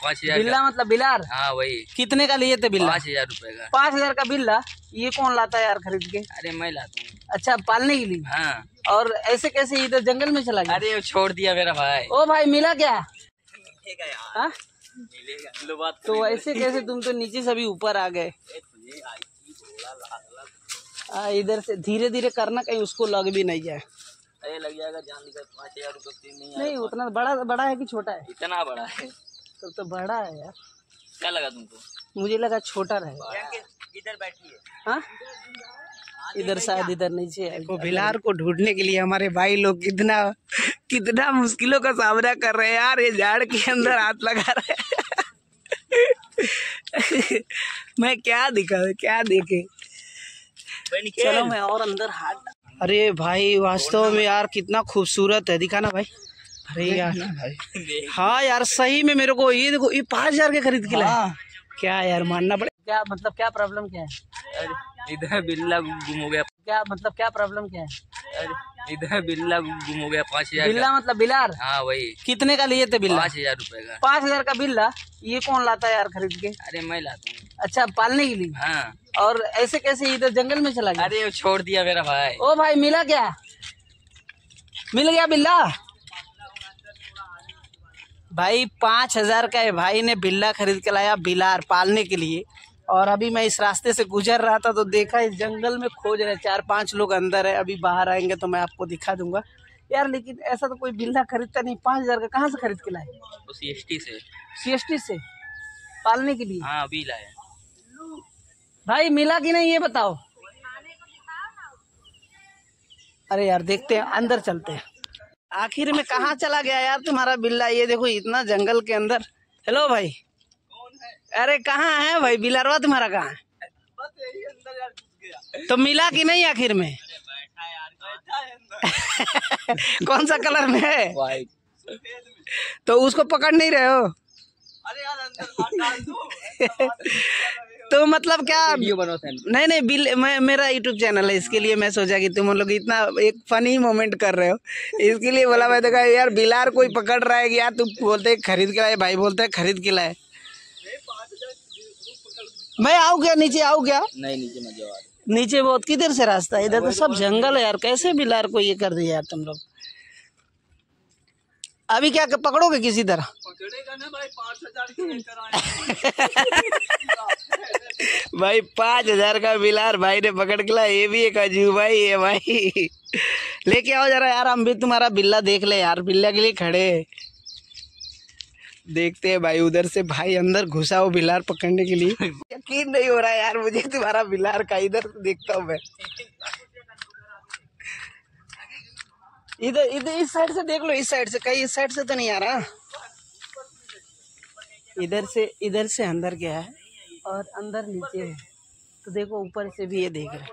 5000 बिल्ला मतलब बिलार। हाँ वही। कितने का लिए थे बिल्ला? 5000 रुपए का। 5000 का बिल्ला? ये कौन लाता है यार खरीद के? अरे मैं लाता हूँ। अच्छा, पालने के लिए? हाँ। और ऐसे कैसे इधर जंगल में चला गया? अरे छोड़ दिया मेरा भाई। ओ भाई, मिला क्या? मिलेगा यार। हाँ? मिलेगा। लो बात तो ऐसे कैसे? तुम तो नीचे से भी ऊपर आ गए। इधर से धीरे धीरे करना, कहीं उसको लग भी नहीं जाए। अरे लग जाएगा, जान लीजिए 5000 रुपये नहीं, उतना बड़ा बड़ा है कि छोटा है? इतना बड़ा है। तो बड़ा है यार। क्या लगा तुमको? मुझे लगा छोटा रहेगा। इधर बैठिए। हाँ, इधर शायद इधर नीचे है। देखो, बिलार को ढूंढने के लिए हमारे भाई लोग कितना कितना मुश्किलों का सामना कर रहे हैं यार। ये झाड़ के अंदर हाथ लगा रहे हैं। मैं क्या दिखा, क्या देखे। चलो मैं और अंदर हाथ। अरे भाई, वास्तव में यार कितना खूबसूरत है, दिखा ना भाई। अरे यार, हाँ यार, सही में मेरे को ये देखो, ये 5000 के खरीद के लाया। क्या यार, मानना पड़े। क्या मतलब, क्या प्रॉब्लम क्या है? अरे इधर बिल्ला गुम हो गया। क्या मतलब, क्या प्रॉब्लम क्या है? अरे इधर बिल्ला गुम हो गया। 5000। बिल्ला मतलब बिलार? हाँ वही। कितने का लिए थे बिल्ला? 5000 रुपए का। 5000 का बिल्ला? ये कौन लाता है यार खरीद के? अरे मैं लाता हूँ। अच्छा, पालने के लिए? हाँ। और ऐसे कैसे इधर जंगल में चला गया? अरे छोड़ दिया मेरा भाई। ओ भाई, मिला क्या? मिल गया बिल्ला? भाई 5000 का है, भाई ने बिल्ला खरीद के लाया बिलार पालने के लिए। और अभी मैं इस रास्ते से गुजर रहा था तो देखा इस जंगल में खोज रहे 4-5 लोग अंदर है। अभी बाहर आएंगे तो मैं आपको दिखा दूंगा यार। लेकिन ऐसा तो कोई बिल्ला खरीदता नहीं। 5000 का कहाँ से खरीद के लाए? CST से। CST से पालने के लिए? हाँ अभी लाए। भाई मिला कि नहीं ये बताओ। अरे यार, देखते हैं, अंदर चलते हैं। आखिर में कहाँ चला गया यार तुम्हारा बिल्ला? ये देखो, इतना जंगल के अंदर। हेलो भाई। अरे कहाँ है भाई बिलारवा तुम्हारा? कहाँ है? तो मिला कि नहीं आखिर में? कौन सा कलर में है? वाइट। तो उसको पकड़ नहीं रहे हो? अरे यार अंदर डाल दो। तो मतलब क्या? वीडियो बनो। नहीं, मेरा यूट्यूब चैनल है, इसके लिए मैं सोचा कि तुम लोग इतना एक फनी मोमेंट कर रहे हो, इसके लिए बोला। मैं तो कहा यार, बिलार कोई पकड़ रहा है कि यार, तुम बोलते खरीद के लाए, भाई बोलते खरीद के लाए। मैं आऊँ क्या? नीचे आऊँ क्या? नहीं नीचे मत जाओ। नीचे बहुत किधर से रास्ता है? इधर तो सब जंगल है यार। कैसे बिलार को ये कर दिया यार तुम लोग? अभी क्या पकड़ोगे किसी तरह? पकड़ेगा ना भाई, 5000 की लेकर आए। भाई 5000 का बिलार भाई ने पकड़ के लाया। ये भी एक अजूबा ही है भाई। लेके आओ जरा यार, हम भी तुम्हारा बिल्ला देख ले यार। बिल्ला के लिए खड़े देखते हैं भाई। उधर से भाई अंदर घुसा हो बिलार पकड़ने के लिए। यकीन नहीं हो रहा है यार मुझे तुम्हारा बिलार का। इधर देखता हूँ मैं। इधर इधर इस साइड से देख लो, इस साइड से। कहीं इस साइड से तो नहीं आ रहा। इधर से अंदर गया है और अंदर नीचे है। तो देखो, ऊपर से भी ये देख रहे हैं।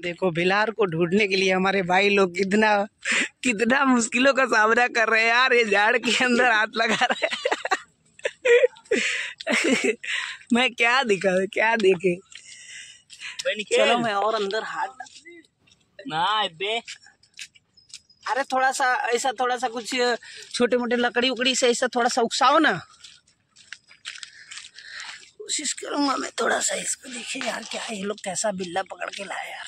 देखो, बिलार को ढूंढने के लिए हमारे भाई लोग कितना कितना मुश्किलों का सामना कर रहे हैं यार। ये झाड़ के अंदर हाथ लगा रहे हैं। मैं क्या दिखा, क्या देखे। चलो मैं और अंदर हाथ ना बे। अरे थोड़ा सा ऐसा, थोड़ा सा कुछ छोटे मोटे लकड़ी उकड़ी से ऐसा थोड़ा सा उकसाओ ना। कोशिश करूंगा मैं थोड़ा सा इसको। देखिए यार, क्या ये लोग कैसा बिल्ला पकड़ के लाए यार।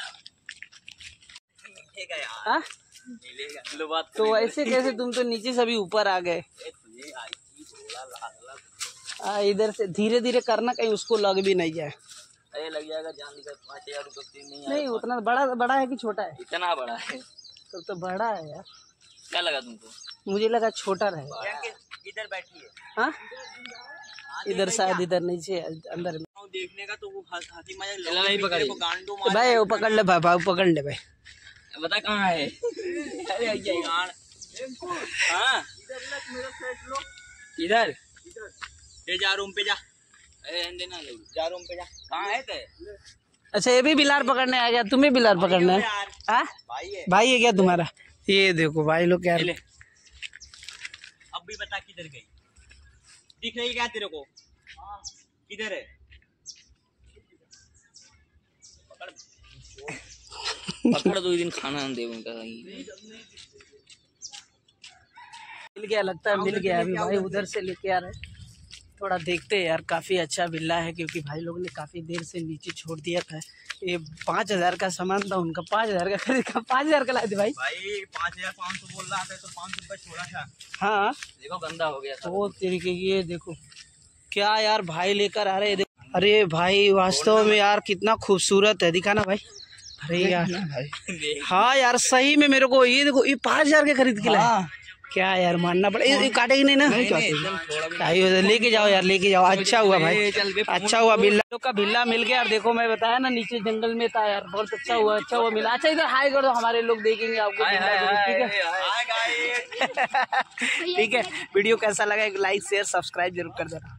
मिलेगा यार। हाँ? मिलेगा। लो बात तो ऐसे कैसे? तुम तो नीचे से भी ऊपर आ गए। इधर से धीरे धीरे करना, कहीं उसको लग भी नहीं जाए। अरे लग जाएगा, जान लीजिए 5000 रुपये नहीं, उतना बड़ा बड़ा है कि छोटा है? इतना बड़ा है। तो बड़ा है यार। क्या लगा तुमको? मुझे लगा छोटा रहेगा। इधर बैठिए। हाँ, इधर शायद इधर नीचे अंदर में। देखने का तो वो हाथी मजा नहीं पकड़ी भाई वो पकड़ ले, भाई पकड़ ले भाई। बता कहाँ है? अरे हाँ इधर जा रूम पे जा। अरे ना जा रूम पे जा। कहाँ है ते? अच्छा, ये भी बिलार पकड़ने आ गया? तुम्हें बिलार पकड़ना है? हाँ भाई है क्या तुम्हारा? ये देखो भाई लोग क्या। अब भी बता किधर गई? दिख रही क्या तेरे को? किधर है? पकड़ 2 दिन खाना दे उनका। मिल गया लगता है, मिल गया। अभी भाई उधर से लेके आ रहे, थोड़ा देखते हैं यार, काफ़ी अच्छा बिल्ला है क्योंकि भाई लोग ने काफ़ी देर से नीचे छोड़ दिया था। ये 5,000 का सामान था उनका, 5,000 का खरीद का 5,000 का लाए थे भाई। 5,500 बोल रहा था तो 500 रुपये छोड़ा था। हाँ देखो गंदा हो गया था वो तरीके की। ये देखो क्या यार भाई लेकर आ रहे हैं। अरे भाई वास्तव में यार कितना खूबसूरत है, दिखाना भाई। अरे यार हाँ यार सही में मेरे को ये देखो, ये 5,000 के खरीद के लाए। क्या यार मानना पड़ेगा, ये काटेगी नहीं ना? लेके जाओ यार, लेके जाओ। अच्छा हुआ भाई, अच्छा हुआ बिल्ला लोग का बिल्ला मिल गया यार। देखो मैं बताया ना नीचे जंगल में था यार, बहुत अच्छा हुआ, अच्छा हुआ मिला। अच्छा इधर हाय कर दो, हमारे लोग देखेंगे आपको। ठीक है ठीक है। वीडियो कैसा लगा एक लाइक शेयर सब्सक्राइब जरूर कर देना।